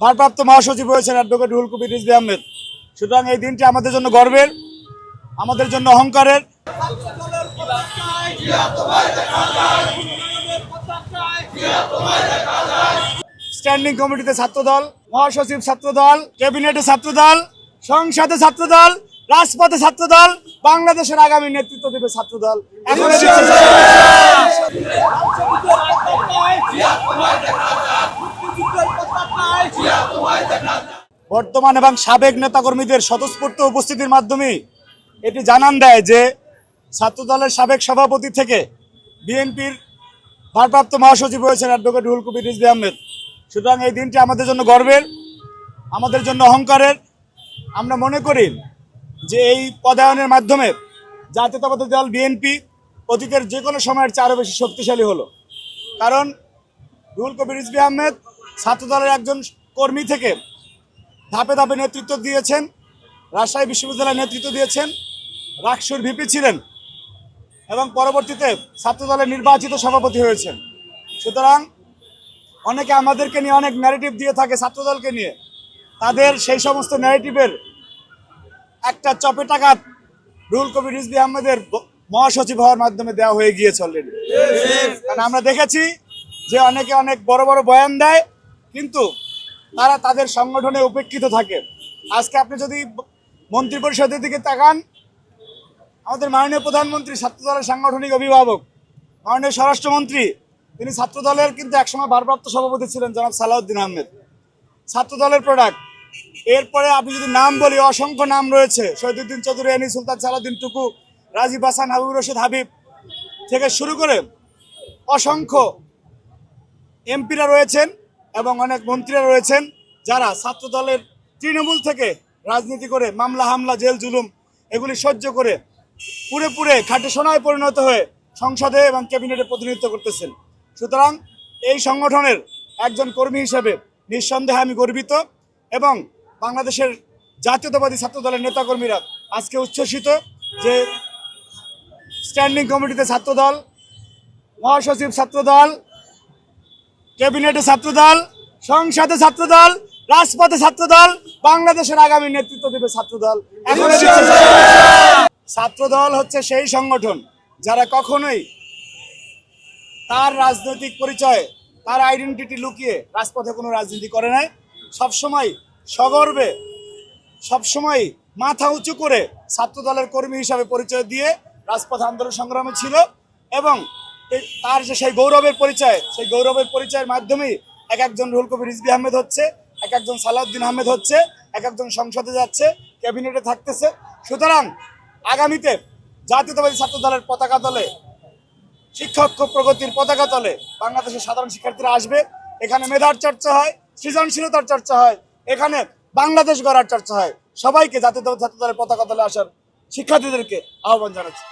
ভারপ্রাপ্ত মহাসচিব হয়েছেন অ্যাডভোকেট রুহুল কবির রিজভী আহমেদ। সুতরাং এই দিনটি আমাদের জন্য গর্বের, আমাদের জন্য অহংকারের। স্ট্যান্ডিং কমিটিতে ছাত্রদল, মহাসচিব ছাত্রদল, ক্যাবিনেটে ছাত্রদল, সংসদে ছাত্রদল, রাজপথে ছাত্রদল, বাংলাদেশের আগামী নেতৃত্ব দেবে ছাত্রদল। এখন বর্তমান এবং সাবেক নেতাকর্মীদের স্বতঃস্ফূর্ত উপস্থিতির মাধ্যমে এটি জানান দেয় যে ছাত্রদলের সাবেক সভাপতি থেকে বিএনপির ভারপ্রাপ্ত মহাসচিব হয়েছেন অ্যাডভোকেট রুহুল কবির রিজভী আহমেদ। সুতরাং এই দিনটি আমাদের জন্য গর্বের, আমাদের জন্য অহংকারের। আমরা মনে করি যে এই পদায়নের মাধ্যমে জাতীয়তাবাদী দল বিএনপি অতীতের যে কোনো সময়ের চেয়ে আরও বেশি শক্তিশালী হলো। কারণ রুহুল কবির রিজভী আহমেদ ছাত্রদলের একজন কর্মী থেকে ধাপে ধাপে নেতৃত্ব দিয়েছেন, রাজশাহী বিশ্ববিদ্যালয়ের নেতৃত্ব দিয়েছেন, রাকসুর ভিপি ছিলেন এবং পরবর্তীতে ছাত্রদলের নির্বাচিত সভাপতি হয়েছেন। সুতরাং অনেকে আমাদেরকে নিয়ে অনেক ন্যারেটিভ দিয়ে থাকে ছাত্রদলকে নিয়ে, তাদের সেই সমস্ত ন্যারেটিভের একটা চপেটাঘাত রুহুল কবির রিজভী আহমেদের মহাসচিব হওয়ার মাধ্যমে দেওয়া হয়ে গিয়েছে অলরেডি। কারণ আমরা দেখেছি যে অনেকে অনেক বড় বড় বয়ান দেয়, কিন্তু তারা তাদের সংগঠনে উপেক্ষিত থাকে। আজকে আপনি যদি মন্ত্রিপরিষদের দিকে তাকান, আমাদের মাননীয় প্রধানমন্ত্রী ছাত্রদলের সাংগঠনিক অভিভাবক, মাননীয় স্বরাষ্ট্রমন্ত্রী তিনি ছাত্রদলের কিন্তু একসময় ভারপ্রাপ্ত সভাপতি ছিলেন জনাব সালাউদ্দিন আহমেদ, ছাত্রদলের প্রোডাক্ট। এরপরে আপনি যদি নাম বলি, অসংখ্য নাম রয়েছে, শহীদুদ্দিন চৌধুরী, এনি সুলতান সালাউদ্দিন টুকু, রাজীব হাসান, হাবিবুর রশিদ হাবিব থেকে শুরু করে অসংখ্য এমপিরা রয়েছেন এবং অনেক মন্ত্রীরা রয়েছেন যারা ছাত্রদলের তৃণমূল থেকে রাজনীতি করে মামলা হামলা জেল জুলুম এগুলি সহ্য করে পুরে পুরে খাঁটি সোনায় পরিণত হয়ে সংসদে এবং ক্যাবিনেটে প্রতিনিধিত্ব করতেছেন। সুতরাং এই সংগঠনের একজন কর্মী হিসেবে নিঃসন্দেহে আমি গর্বিত এবং বাংলাদেশের জাতীয়তাবাদী ছাত্রদলের নেতাকর্মীরা আজকে উচ্ছ্বসিত যে স্ট্যান্ডিং কমিটিতে ছাত্রদল, মহাসচিব ছাত্রদল, ক্যাবিনেটে ছাত্রদল, সংসদে ছাত্রদল, রাজপথে ছাত্রদল, বাংলাদেশের আগামী নেতৃত্ব দেবে ছাত্রদল। এখন ছাত্রদল হচ্ছে সেই সংগঠন যারা কখনোই তার রাজনৈতিক পরিচয়, তার আইডেন্টিটি লুকিয়ে রাজপথে কোনো রাজনীতি করে নাই। সবসময় সগর্বে, সবসময় মাথা উঁচু করে ছাত্রদলের কর্মী হিসাবে পরিচয় দিয়ে রাজপথ আন্দোলন সংগ্রামে ছিল এবং তার যে সেই গৌরবের পরিচয়, সেই গৌরবের পরিচয়ের মাধ্যমেই এক একজন রুহুল কবির রিজভী আহমেদ হচ্ছে, এক একজন সালাউদ্দিন আহমেদ হচ্ছে, এক একজন সংসদে যাচ্ছে, ক্যাবিনেটে থাকতেছে। সুতরাং আগামীতে জাতীয়তাবাদী ছাত্রদলের পতাকা তলে, শিক্ষক প্রগতির পতাকা তলে বাংলাদেশের সাধারণ শিক্ষার্থীরা আসবে। এখানে মেধার চর্চা হয়, সৃজনশীলতার চর্চা হয়, এখানে বাংলাদেশ গড়ার চর্চা হয়। সবাইকে জাতীয়তাবাদী ছাত্রদলের পতাকা তলে আসার শিক্ষার্থীদেরকে আহ্বান জানাচ্ছি।